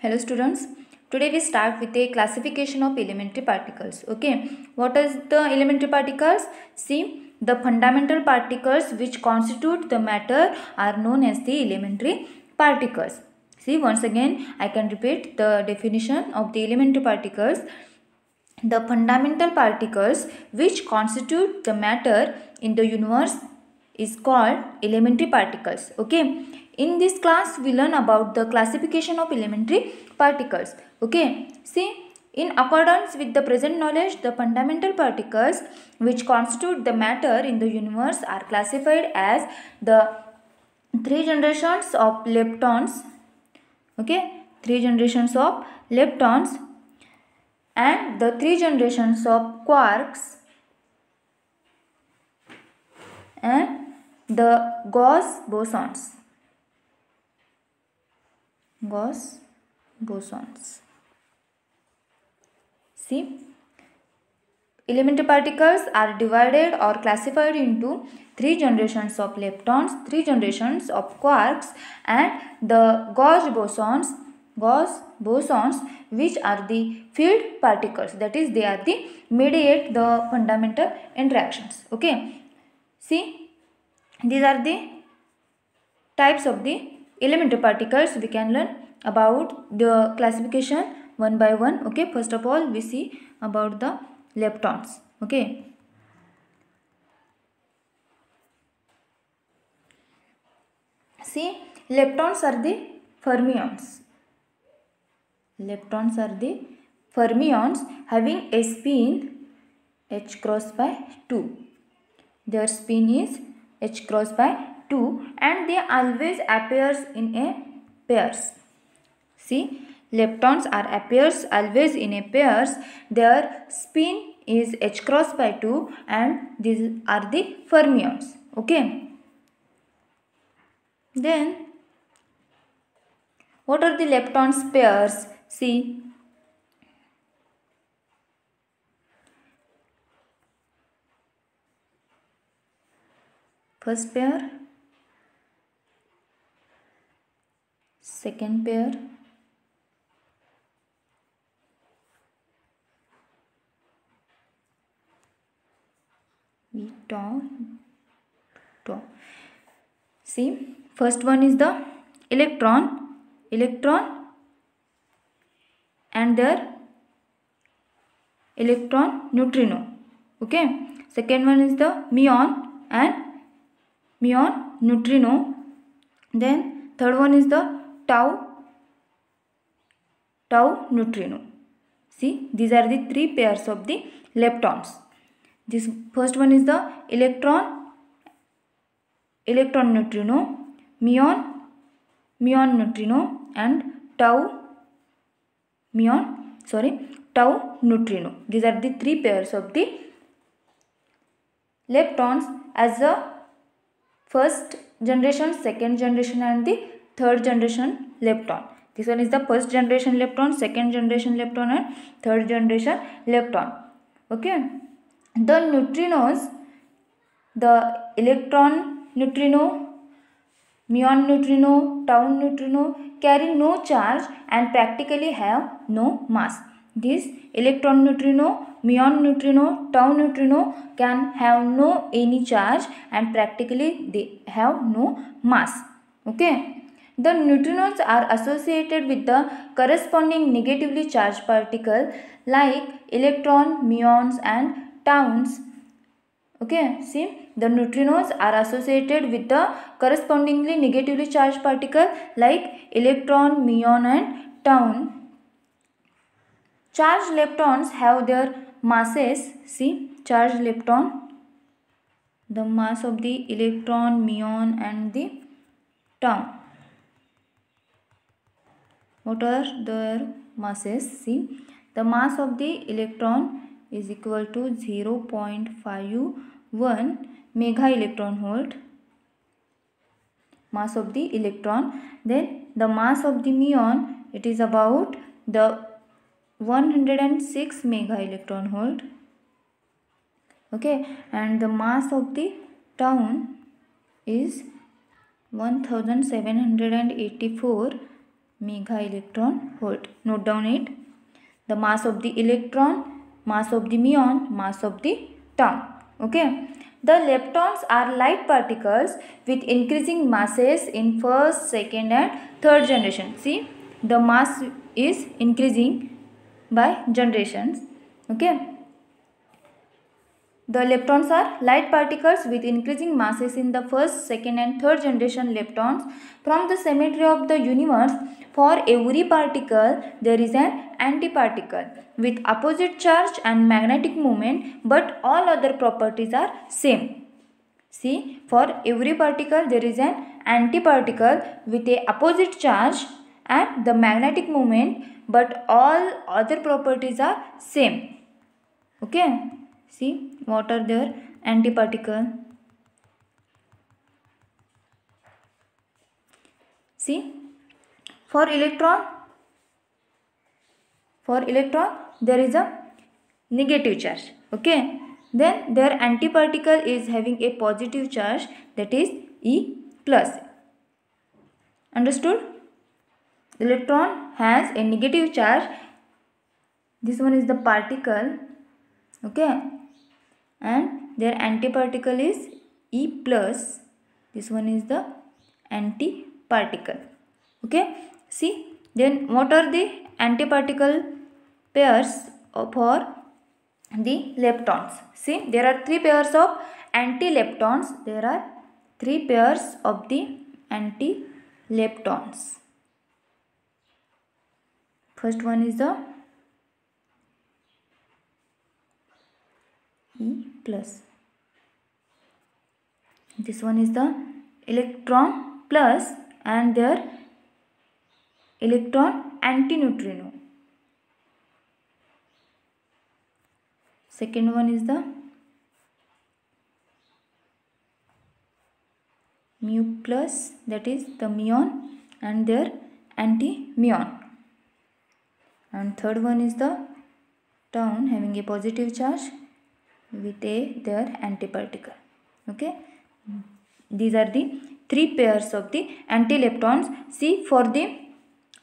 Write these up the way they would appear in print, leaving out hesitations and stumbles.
Hello students. Today we start with a classification of elementary particles. Okay. What is the elementary particles? See, the fundamental particles which constitute the matter are known as the elementary particles. See, once again I can repeat the definition of the elementary particles. The fundamental particles which constitute the matter in the universe is called elementary particles. Okay. In this class we learn about the classification of elementary particles. Okay. See, in accordance with the present knowledge, the fundamental particles which constitute the matter in the universe are classified as the three generations of leptons. Okay. Three generations of leptons and the three generations of quarks and the Gauss bosons. Gauss bosons. See, elementary particles are divided or classified into three generations of leptons, three generations of quarks and the Gauss bosons. Gauss bosons, which are the field particles, that is they are the mediate the fundamental interactions. Okay. See, these are the types of the elementary particles. We can learn about the classification one by one. Okay, first of all we see about the leptons. Okay. See, leptons are the fermions. Leptons are the fermions having a spin h cross by 2. Their spin is h cross by 2 and they always appears in a pairs. See, leptons are appears always in a pairs. Their spin is h cross by 2 and these are the fermions. Okay. Then what are the leptons pairs? See, first pair, second pair, see, first one is the electron and their electron neutrino. Okay. Second one is the muon and muon neutrino. Then third one is the tau neutrino. See, these are the three pairs of the leptons. This first one is the electron neutrino, muon neutrino and tau neutrino. These are the three pairs of the leptons as the first generation, second generation and the third generation lepton. This one is the first generation lepton, second generation lepton and third generation lepton. Okay. The neutrinos, the electron neutrino, muon neutrino, tau neutrino carry no charge and practically have no mass. This electron neutrino, muon neutrino, tau neutrino can have no any charge and practically they have no mass. Okay. The neutrinos are associated with the corresponding negatively charged particle like electron, muons and tauns. Okay, see, the neutrinos are associated with the correspondingly negatively charged particle like electron, muon and tau. Charged leptons have their masses. See, charged lepton, the mass of the electron, muon and the tau. What are their masses? See, the mass of the electron is equal to 0.51 mega electron volt. Mass of the electron. Then the mass of the muon, it is about the 106 mega electron volt. Okay, and the mass of the tau is 1784 mega electron volt. Note down it. The mass of the electron, mass of the muon, mass of the tau. Okay. The leptons are light particles with increasing masses in first, second and third generation. See, the mass is increasing by generations. Okay. The leptons are light particles with increasing masses in the first, second and third generation leptons. From the symmetry of the universe, for every particle there is an antiparticle with opposite charge and magnetic moment, but all other properties are same. See, for every particle there is an antiparticle with a opposite charge and the magnetic moment, but all other properties are same. Okay. See, what are their antiparticle? See, for electron there is a negative charge. Okay. Then their antiparticle is having a positive charge, that is E plus. Understood? Electron has a negative charge. This one is the particle. Okay. And their antiparticle is E plus. This one is the antiparticle. Okay. See, then what are the antiparticle pairs for the leptons? See, there are 3 pairs of antileptons. There are 3 pairs of the antileptons. First one is the E plus. This one is the electron plus and their electron antineutrino. Second one is the mu plus, that is the muon and their anti-muon. And third one is the tau having a positive charge with their antiparticle. Okay. These are the 3 pairs of the antileptons. See, for the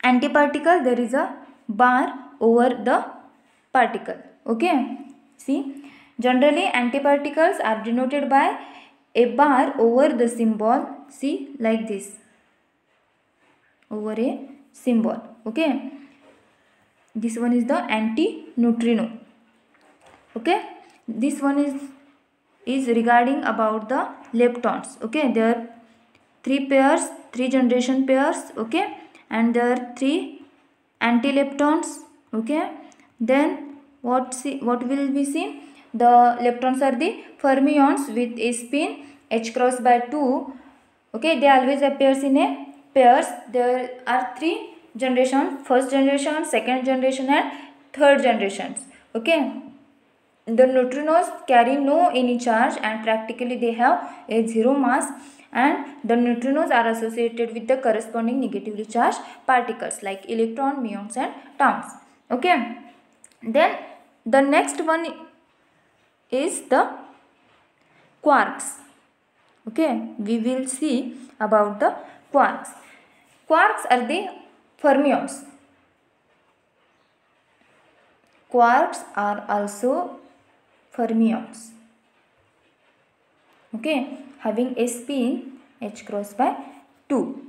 antiparticle there is a bar over the particle. Okay. See, generally antiparticles are denoted by a bar over the symbol. See, like this, over a symbol. Okay. This one is the antineutrino. Okay. This one is regarding about the leptons. Okay. There are 3 pairs, 3 generation pairs. Okay. And there are 3 antileptons. Okay. Then what will we see? The leptons are the fermions with a spin h cross by 2. Okay. They always appears in a pairs. There are 3 generations: first generation, second generation and third generations. Okay. The neutrinos carry no any charge and practically they have a 0 mass, and the neutrinos are associated with the corresponding negatively charged particles like electron, muons and taus. Okay. Then the next one is the quarks. Okay. We will see about the quarks. Quarks are the fermions. Quarks are also fermions. Okay. Having a spin h cross by 2.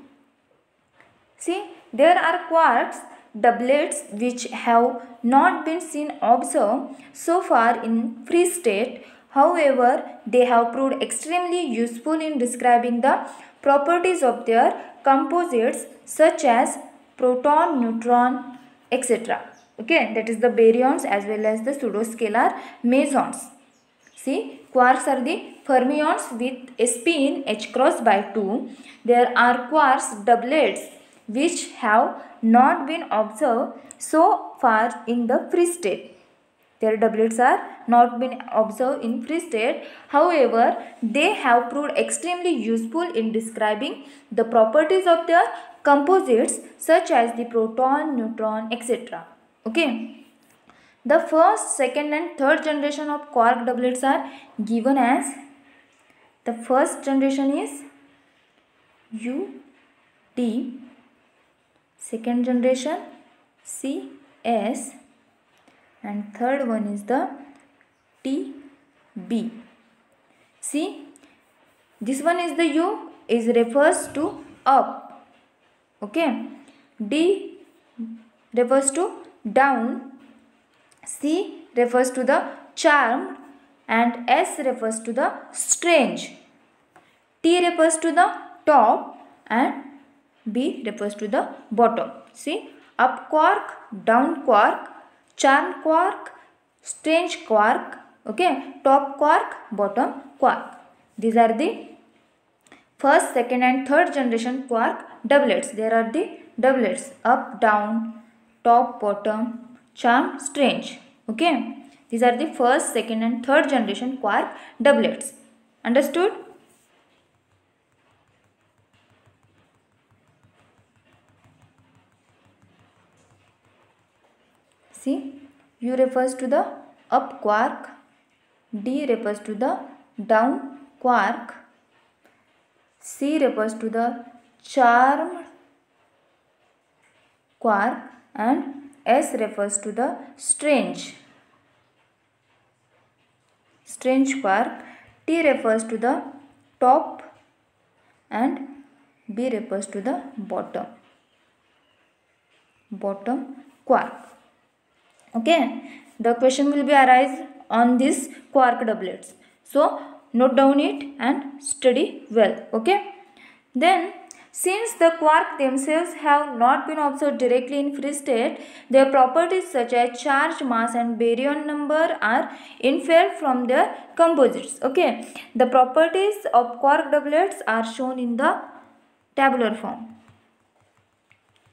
See, there are quarks doublets which have not been seen observed so far in free state. However, they have proved extremely useful in describing the properties of their composites such as proton, neutron, etc. Okay, that is the baryons as well as the pseudoscalar mesons. See, quarks are the fermions with a spin h cross by 2. There are quarks doublets which have not been observed so far in the free state. Their doublets are not been observed in free state. However, they have proved extremely useful in describing the properties of their composites such as the proton, neutron, etc. Okay. The first, second and third generation of quark doublets are given as, the first generation is UD, second generation CS, and third one is the TB. See, this one is the U is refers to up, okay. D refers to down, C refers to the charmed, and S refers to the strange. T refers to the top and B refers to the bottom. See, up quark, down quark, charmed quark, strange quark, okay, top quark, bottom quark. These are the first, second and third generation quark doublets. There are the doublets: up, down, top, bottom, charmed, strange. Okay, these are the first, second and third generation quark doublets. Understood? See, U refers to the up quark, D refers to the down quark, C refers to the charmed quark, and S refers to the strange quark. T refers to the top and B refers to the bottom quark. Okay, the question will be arise on these quark doublets. So note down it and study well. Okay, then since the quark themselves have not been observed directly in free state, their properties such as charge, mass and baryon number are inferred from their composites. Okay, the properties of quark doublets are shown in the tabular form.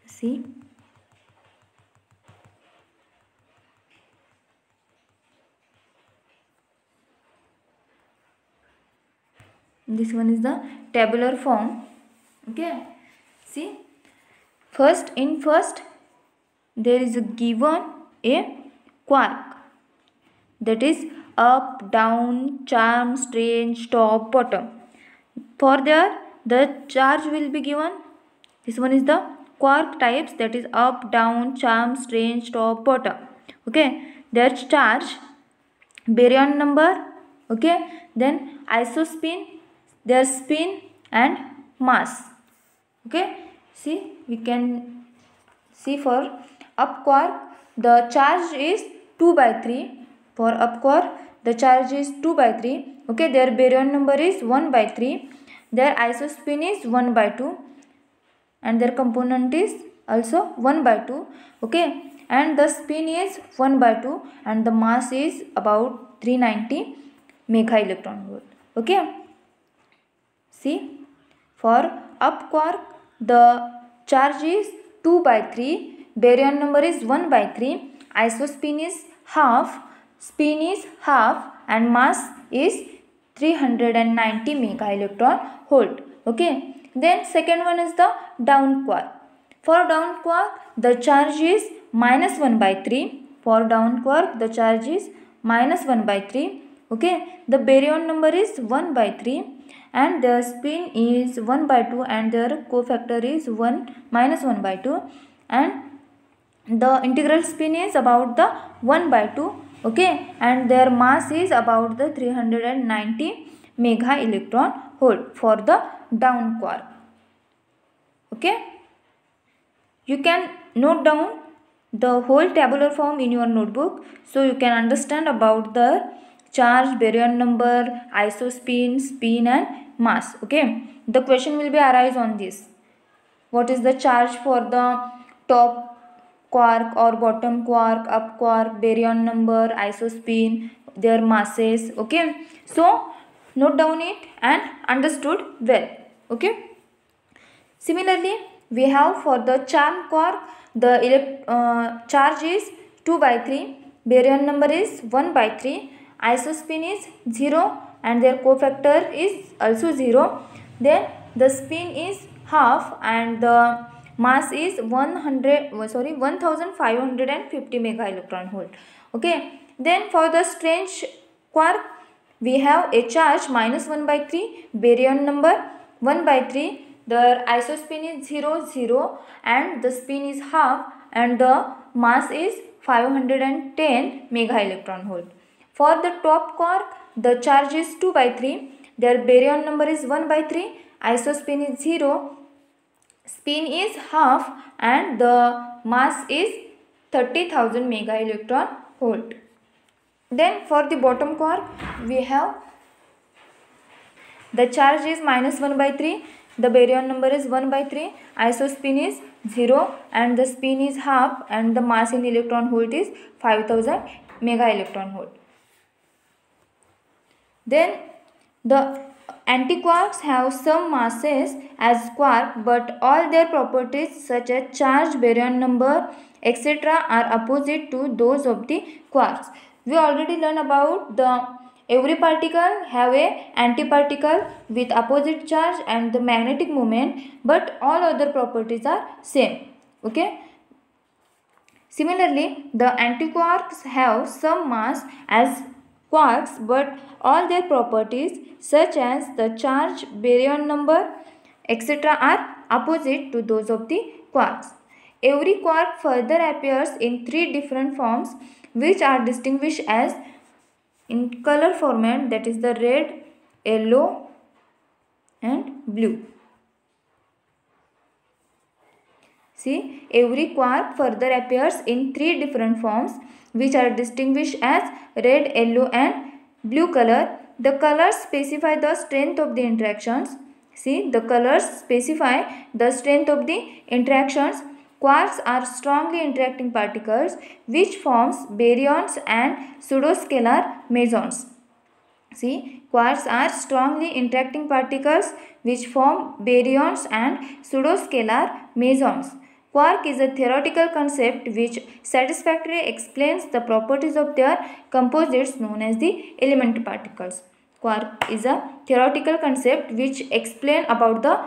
See, this one is the tabular form. Okay, see, first there is a given a quark, that is up, down, charm, strange, top, bottom. For there the charge will be given. This one is the quark types, that is up, down, charm, strange, top, bottom. Okay, their charge, baryon number, okay, then isospin, their spin and mass. Okay, see, we can see for up quark the charge is 2/3. For up quark the charge is 2/3. Okay, their baryon number is 1/3. Their isospin is 1/2 and their component is also 1/2. Okay, and the spin is 1/2 and the mass is about 390 mega electron volt. Okay, see, for up quark the charge is 2/3, baryon number is 1/3, isospin is half, spin is half and mass is 390 mega electron volt. Okay, then second one is the down quark. For down quark the charge is -1/3. For down quark the charge is -1/3. Okay, the baryon number is 1/3 and their spin is 1/2 and their cofactor is -1/2 and the integral spin is about the 1/2. Okay, and their mass is about the 390 mega electron volt for the down quark. Okay, you can note down the whole tabular form in your notebook so you can understand about the charge, baryon number, isospin, spin and mass. Okay, the question will be arise on this. What is the charge for the top quark or bottom quark, up quark, baryon number, isospin, their masses. Okay, so note down it and understood well. Okay, similarly we have for the charm quark the charge is 2/3, baryon number is 1/3, isospin is 0 and their cofactor is also 0. Then the spin is half and the mass is 1550 mega electron volt. Okay, then for the strange quark we have a charge -1/3, baryon number 1/3, their isospin is 0 0 and the spin is half and the mass is 510 mega electron volt. For the top quark, the charge is 2 by 3, their baryon number is 1 by 3, isospin is 0, spin is half and the mass is 30,000 mega electron volt. Then for the bottom quark, we have the charge is minus 1 by 3, the baryon number is 1 by 3, isospin is 0 and the spin is half and the mass in electron volt is 5000 mega electron volt. Then the antiquarks have some masses as quark, but all their properties such as charge, baryon number, etc. are opposite to those of the quarks. We already learned about the every particle have a antiparticle with opposite charge and the magnetic moment, but all other properties are same. Okay. Similarly, the antiquarks have some mass as quarks, but all their properties such as the charge, baryon number, etc. are opposite to those of the quarks. Every quark further appears in three different forms which are distinguished as in color format, that is the red, yellow and blue. See, every quark further appears in three different forms which are distinguished as red, yellow and blue color. The colors specify the strength of the interactions. See, the colors specify the strength of the interactions. Quarks are strongly interacting particles which forms baryons and pseudoscalar mesons. See, quarks are strongly interacting particles which form baryons and pseudoscalar mesons. Quark is a theoretical concept which satisfactorily explains the properties of their composites known as the elementary particles. Quark is a theoretical concept which explains about the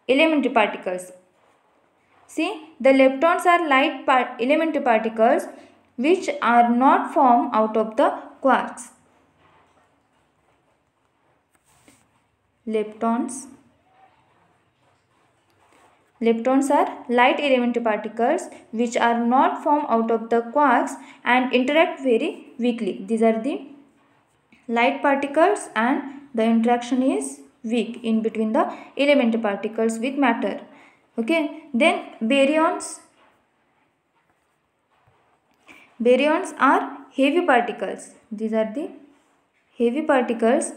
elementary particles. See, the leptons are light elementary particles which are not formed out of the quarks. Leptons are light elementary particles which are not formed out of the quarks and interact very weakly. These are the light particles and the interaction is weak in between the elementary particles with matter. Okay, then baryons are heavy particles. These are the heavy particles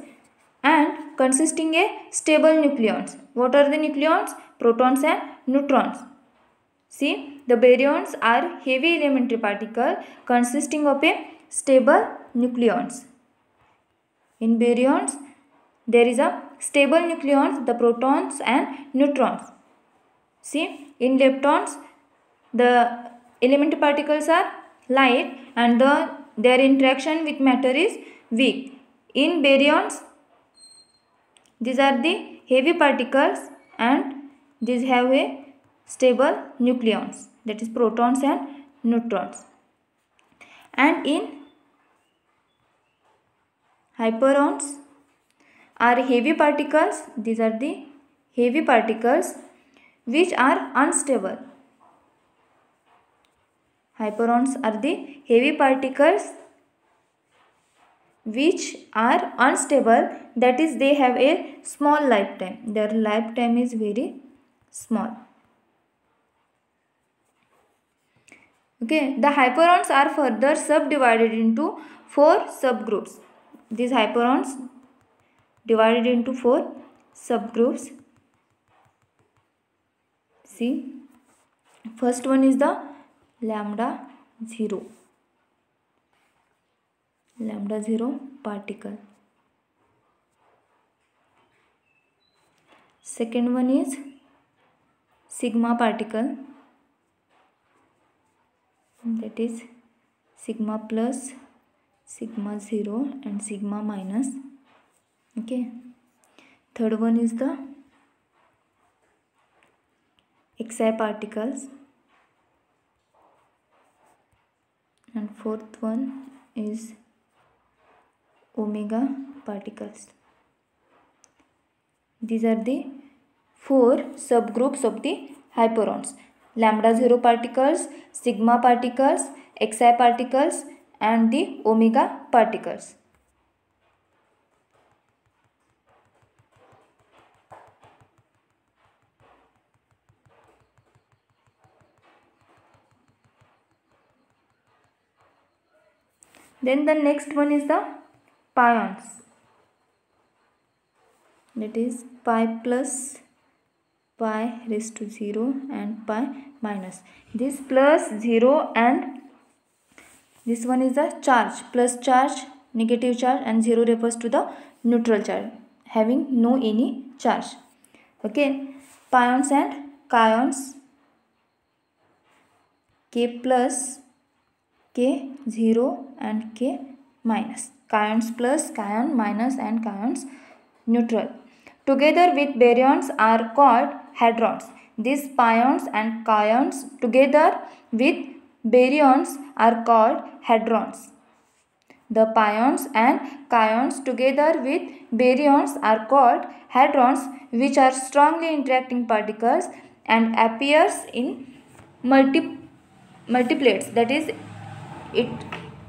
and consisting a stable nucleons. What are the nucleons? Protons and neutrons. See, the baryons are heavy elementary particle consisting of a stable nucleons. In baryons, there is a stable nucleons, the protons and neutrons. See, in leptons, the elementary particles are light and their interaction with matter is weak. In baryons, these are the heavy particles and these have a stable nucleons, that is protons and neutrons. And in hyperons are heavy particles. These are the heavy particles which are unstable. Hyperons are the heavy particles which are unstable, that is they have a small lifetime. Their lifetime is very small. Okay, the hyperons are further subdivided into 4 subgroups. These hyperons divided into 4 subgroups. See, first one is the lambda 0 particle. Second one is sigma particle, that is sigma plus, sigma 0 and sigma minus. Okay. Third one is the Xi particles and fourth one is omega particles. These are the 4 subgroups of the hyperons: lambda 0 particles, sigma particles, xi particles, and the omega particles. Then the next one is the pions. That is pi plus, pi raised to 0, and pi minus. This plus 0 and this one is the charge, plus charge, negative charge, and 0 refers to the neutral charge having no any charge. Okay, pions and cations, K plus, K 0, and K minus. Cations plus, cation minus, and cations neutral. Together with baryons are called hadrons. These pions and cations together with baryons are called hadrons. The pions and cations together with baryons are called hadrons, which are strongly interacting particles and appears in multiplets. That is, it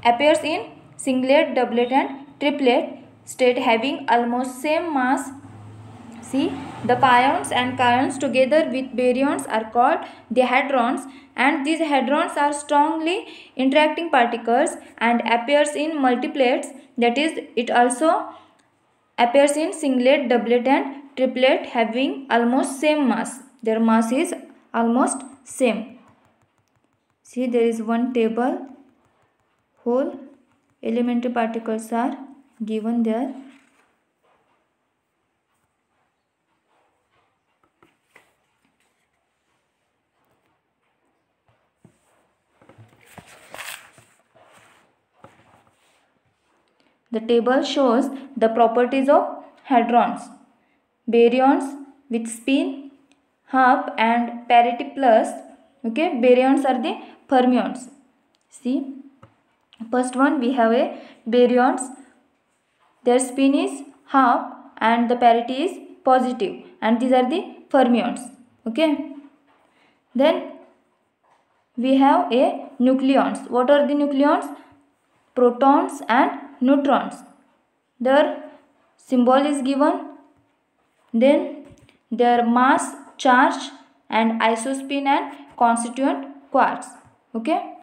appears in singlet, doublet, and triplet state having almost same mass. See, the pions and cations together with baryons are called the hadrons, and these hadrons are strongly interacting particles and appears in multiplets. That is, it also appears in singlet, doublet, and triplet having almost same mass. Their mass is almost same. See, there is one table. Whole elementary particles are given there. The table shows the properties of hadrons. Baryons with spin, half, and parity plus. Okay, baryons are the fermions. See, first one we have a baryons. Their spin is half and the parity is positive, and these are the fermions. Okay, then we have a nucleons. What are the nucleons? Protons and neutrons. Their symbol is given. Then their mass, charge, and isospin and constituent quarks. Okay,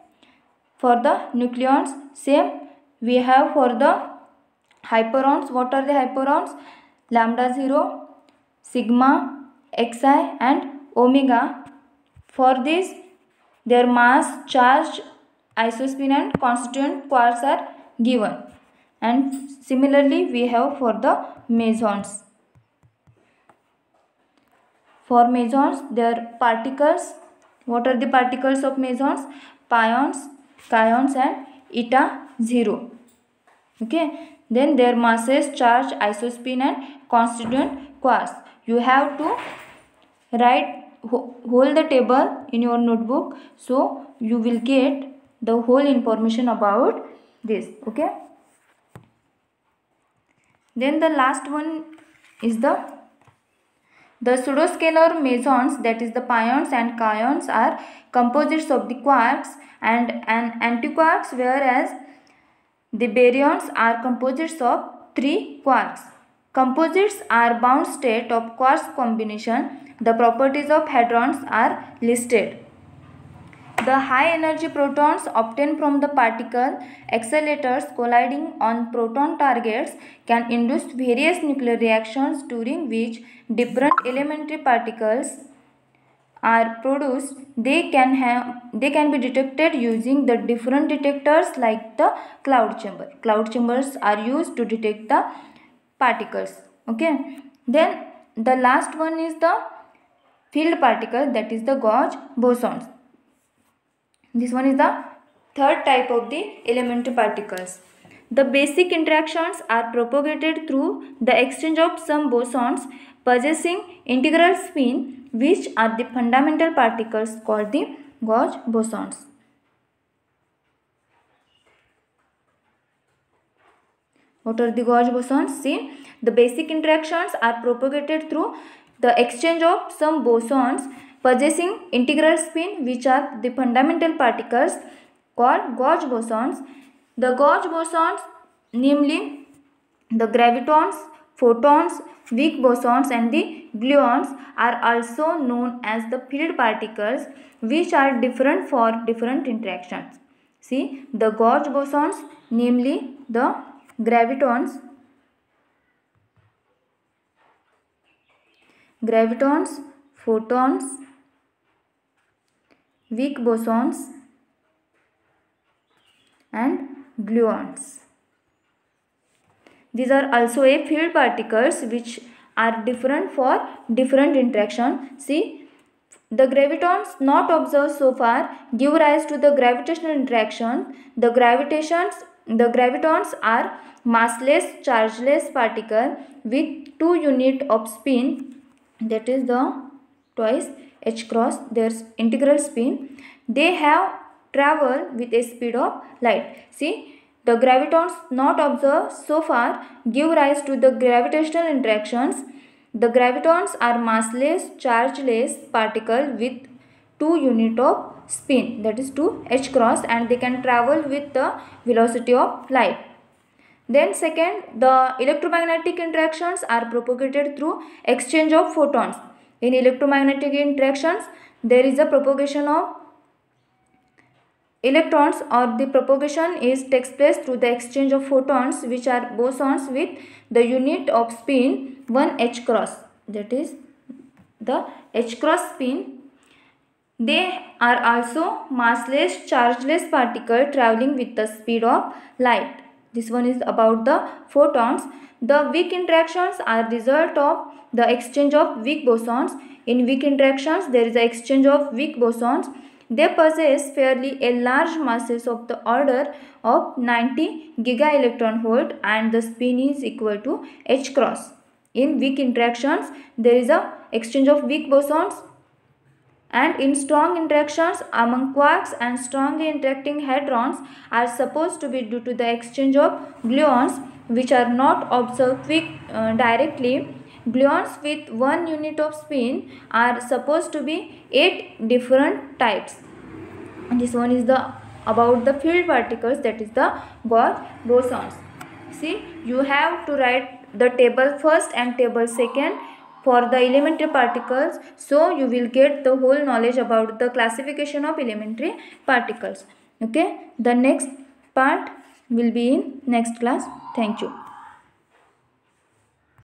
for the nucleons same we have. For the hyperons, what are the hyperons? Lambda 0, sigma, xi, and omega. For this, their mass, charge, isospin, and constituent quarks are given. And similarly we have for the mesons. For mesons, their particles, what are the particles of mesons? Pions, cations, and eta 0. Okay, then their masses, charge, isospin, and constituent quarks. You have to write whole the table in your notebook, so you will get the whole information about this. Okay, then the last one is the pseudoscalar mesons, that is the pions and cations, are composites of the quarks and antiquarks, whereas the baryons are composites of 3 quarks. Composites are bound state of quarks combination. The properties of hadrons are listed. The high energy protons obtained from the particle accelerators colliding on proton targets can induce various nuclear reactions, during which different elementary particles are produced. They can be detected using the different detectors like the cloud chamber. Cloud chambers are used to detect the particles. Okay, then the last one is the field particle, that is the gauge bosons. This one is the third type of the elementary particles. The basic interactions are propagated through the exchange of some bosons possessing integral spin, which are the fundamental particles called the gauge bosons. What are the gauge bosons? See, the basic interactions are propagated through the exchange of some bosons possessing integral spin, which are the fundamental particles called gauge bosons. The gauge bosons, namely the gravitons, photons, weak bosons and the gluons, are also known as the field particles, which are different for different interactions. See, the gauge bosons, namely the gravitons, photons, weak bosons and gluons. These are also a field particles which are different for different interaction. See, the gravitons not observed so far give rise to the gravitational interaction. The gravitons are massless, chargeless particle with 2 unit of spin, that is the twice h cross their integral spin. They have travel with a speed of light. See, the gravitons not observed so far give rise to the gravitational interactions. The gravitons are massless, chargeless particle with 2 unit of spin, that is 2 h cross, and they can travel with the velocity of light. Then second, the electromagnetic interactions are propagated through exchange of photons. In electromagnetic interactions, there is a propagation of electrons, or the propagation takes place through the exchange of photons, which are bosons with the unit of spin 1 h cross, that is the h cross spin. They are also massless, chargeless particle traveling with the speed of light. This one is about the photons. The weak interactions are result of the exchange of weak bosons. In weak interactions, there is an exchange of weak bosons. They possess fairly a large masses of the order of 90 gigaelectron-volt, and the spin is equal to h cross. In weak interactions, there is a exchange of weak bosons, and in strong interactions among quarks and strongly interacting hadrons are supposed to be due to the exchange of gluons, which are not observed directly. Gluons with 1 unit of spin are supposed to be 8 different types. And this one is the about the field particles, that is the gauge bosons. See, you have to write the table first and table second for the elementary particles, so you will get the whole knowledge about the classification of elementary particles. Okay, the next part will be in next class. Thank you.